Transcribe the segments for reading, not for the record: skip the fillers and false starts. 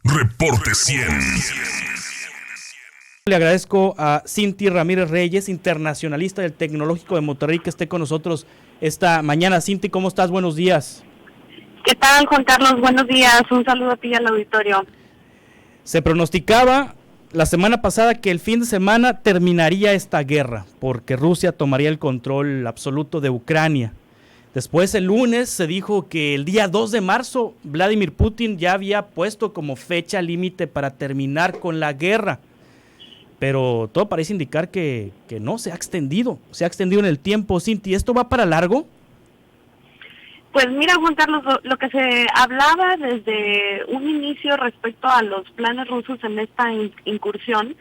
Reporte 100. Le agradezco a Cinti Ramírez Reyes, internacionalista del Tecnológico de Monterrey, que esté con nosotros esta mañana. Cinti, ¿cómo estás? Buenos días. ¿Qué tal, Juan Carlos? Buenos días. Un saludo a ti y al auditorio. Se pronosticaba la semana pasada que el fin de semana terminaría esta guerra, porque Rusia tomaría el control absoluto de Ucrania. Después, el lunes, se dijo que el día 2 de marzo, Vladimir Putin ya había puesto como fecha límite para terminar con la guerra. Pero todo parece indicar que no, se ha extendido en el tiempo. Cinti, ¿esto va para largo? Pues mira, Juan Carlos, lo que se hablaba desde un inicio respecto a los planes rusos en esta incursión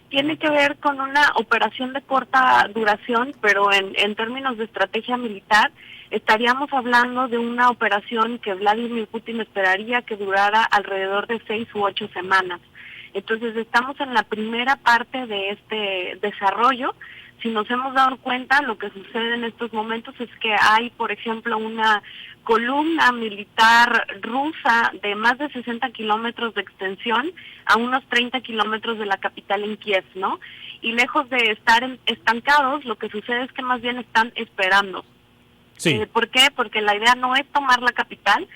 tiene que ver con una operación de corta duración, pero en términos de estrategia militar estaríamos hablando de una operación que Vladimir Putin esperaría que durara alrededor de 6 u 8 semanas. Entonces estamos en la primera parte de este desarrollo. Si nos hemos dado cuenta, lo que sucede en estos momentos es que hay, por ejemplo, una columna militar rusa de más de 60 kilómetros de extensión a unos 30 kilómetros de la capital en Kiev, ¿no? Y lejos de estar estancados, lo que sucede es que más bien están esperando. Sí. ¿Por qué? Porque la idea no es tomar la capital.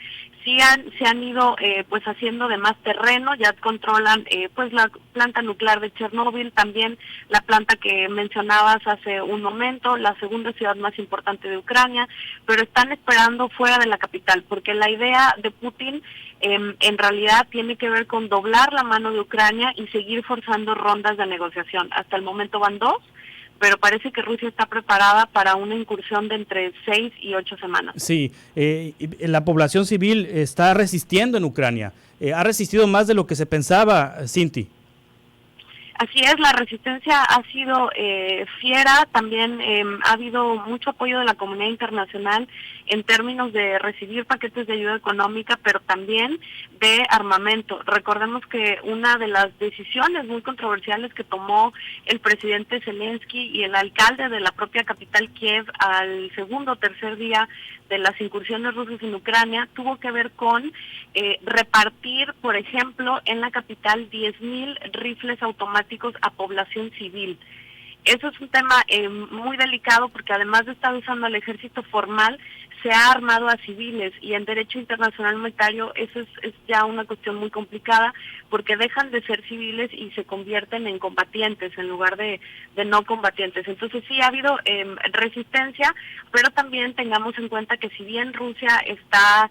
Sí se han ido pues haciendo de más terreno, ya controlan pues la planta nuclear de Chernóbil, también la planta que mencionabas hace un momento, la segunda ciudad más importante de Ucrania, pero están esperando fuera de la capital, porque la idea de Putin en realidad tiene que ver con doblar la mano de Ucrania y seguir forzando rondas de negociación. Hasta el momento van 2. Pero parece que Rusia está preparada para una incursión de entre 6 y 8 semanas. Sí, la población civil está resistiendo en Ucrania. Ha resistido más de lo que se pensaba, Cinti. Así es, la resistencia ha sido fiera, también ha habido mucho apoyo de la comunidad internacional en términos de recibir paquetes de ayuda económica, pero también de armamento. Recordemos que una de las decisiones muy controversiales que tomó el presidente Zelensky y el alcalde de la propia capital Kiev al segundo o tercer día de las incursiones rusas en Ucrania tuvo que ver con repartir, por ejemplo, en la capital 10,000 rifles automáticos a población civil. Eso es un tema muy delicado porque además de estar usando al ejército formal, se ha armado a civiles y en derecho internacional humanitario eso es ya una cuestión muy complicada porque dejan de ser civiles y se convierten en combatientes en lugar de no combatientes. Entonces sí ha habido resistencia, pero también tengamos en cuenta que si bien Rusia está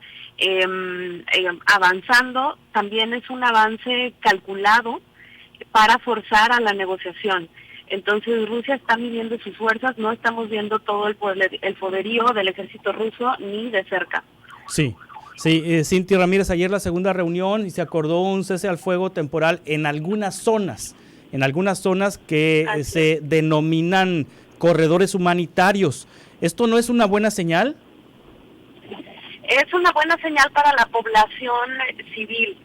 avanzando, también es un avance calculado para forzar a la negociación. Entonces Rusia está midiendo sus fuerzas, no estamos viendo todo el poderío del ejército ruso ni de cerca. Sí, Cinti Ramírez, ayer la segunda reunión y se acordó un cese al fuego temporal en algunas zonas que se denominan corredores humanitarios. ¿Esto no es una buena señal? Es una buena señal para la población civil.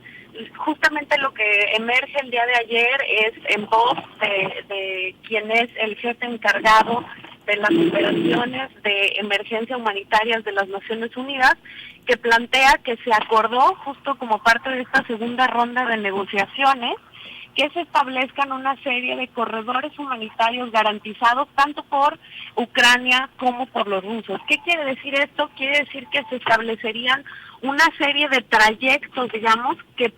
Justamente lo que emerge el día de ayer es en voz de quien es el jefe encargado de las operaciones de emergencia humanitarias de las Naciones Unidas, que plantea que se acordó justo como parte de esta segunda ronda de negociaciones que se establezcan una serie de corredores humanitarios garantizados tanto por Ucrania como por los rusos. ¿Qué quiere decir esto? Quiere decir que se establecerían una serie de trayectos, digamos, que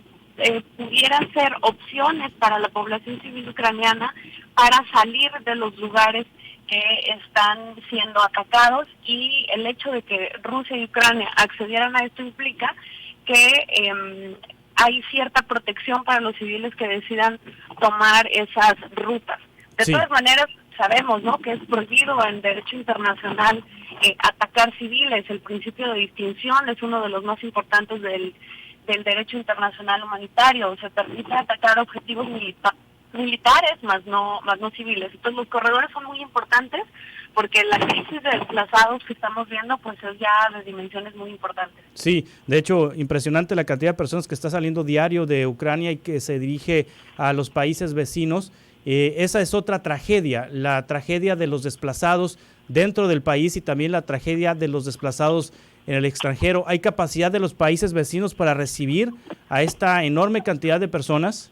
pudieran ser opciones para la población civil ucraniana para salir de los lugares que están siendo atacados, y el hecho de que Rusia y Ucrania accedieran a esto implica que hay cierta protección para los civiles que decidan tomar esas rutas. De todas maneras, sabemos, ¿no?, que es prohibido en derecho internacional atacar civiles. El principio de distinción es uno de los más importantes del derecho internacional humanitario. Se permite atacar objetivos militares, más no civiles. Entonces los corredores son muy importantes porque la crisis de desplazados que estamos viendo pues es ya de dimensiones muy importantes. Sí, de hecho, impresionante la cantidad de personas que está saliendo diario de Ucrania y que se dirige a los países vecinos. Esa es otra tragedia, la tragedia de los desplazados dentro del país y también la tragedia de los desplazados en el extranjero. ¿Hay capacidad de los países vecinos para recibir a esta enorme cantidad de personas?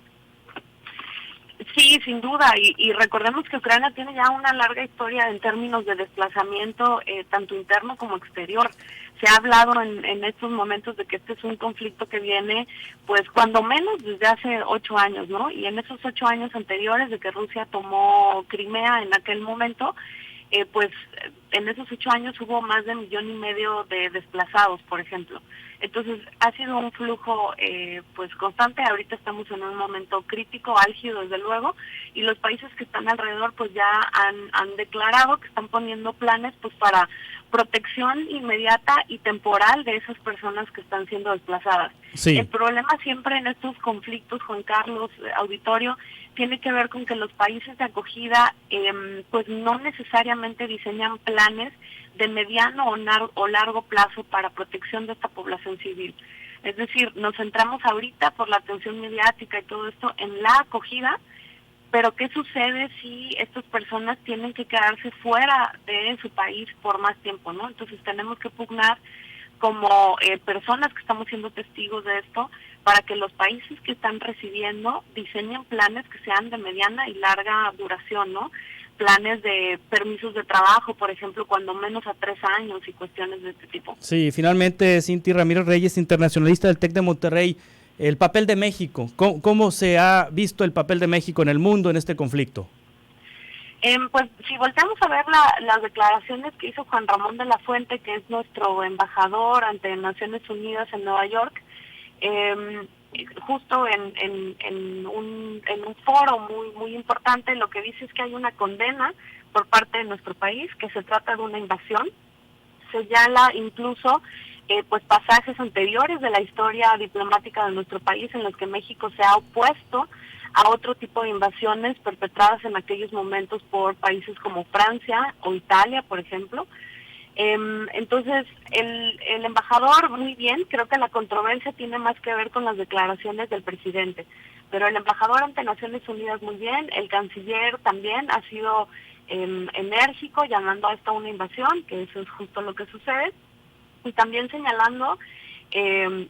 Sí, sin duda, y recordemos que Ucrania tiene ya una larga historia en términos de desplazamiento, tanto interno como exterior. Se ha hablado en estos momentos de que este es un conflicto que viene, pues cuando menos desde hace 8 años, ¿no? Y en esos 8 años anteriores de que Rusia tomó Crimea en aquel momento, pues en esos 8 años hubo más de 1,5 millones de desplazados, por ejemplo. Entonces ha sido un flujo pues constante. Ahorita estamos en un momento crítico, álgido desde luego, y los países que están alrededor pues ya han declarado que están poniendo planes pues para protección inmediata y temporal de esas personas que están siendo desplazadas. Sí. El problema siempre en estos conflictos, Juan Carlos, auditorio, tiene que ver con que los países de acogida pues no necesariamente diseñan planes de mediano o largo plazo para protección de esta población civil. Es decir, nos centramos ahorita por la atención mediática y todo esto en la acogida, pero ¿qué sucede si estas personas tienen que quedarse fuera de su país por más tiempo, ¿no? Entonces tenemos que pugnar como personas que estamos siendo testigos de esto, para que los países que están recibiendo diseñen planes que sean de mediana y larga duración, ¿no? Planes de permisos de trabajo, por ejemplo, cuando menos a 3 años y cuestiones de este tipo. Sí, finalmente, Cinti Ramírez Reyes, internacionalista del TEC de Monterrey, el papel de México, ¿cómo se ha visto el papel de México en el mundo en este conflicto? Pues si volteamos a ver las declaraciones que hizo Juan Ramón de la Fuente, que es nuestro embajador ante Naciones Unidas en Nueva York, justo en un foro muy importante, lo que dice es que hay una condena por parte de nuestro país, que se trata de una invasión. Señala incluso pues pasajes anteriores de la historia diplomática de nuestro país en los que México se ha opuesto a otro tipo de invasiones perpetradas en aquellos momentos por países como Francia o Italia, por ejemplo. Entonces, el embajador, muy bien, creo que la controversia tiene más que ver con las declaraciones del presidente, pero el embajador ante Naciones Unidas, muy bien, el canciller también ha sido enérgico, llamando a esto una invasión, que eso es justo lo que sucede, y también señalando,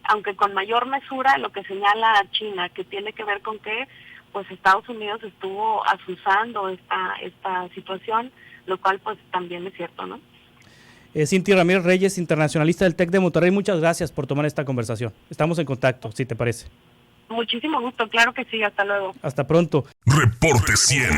aunque con mayor mesura, lo que señala China, que tiene que ver con que pues Estados Unidos estuvo azuzando esta situación, lo cual pues también es cierto, ¿no? Cinti Ramírez Reyes, internacionalista del TEC de Monterrey, muchas gracias por tomar esta conversación. Estamos en contacto, si te parece. Muchísimo gusto, claro que sí, hasta luego. Hasta pronto. Reporte 100.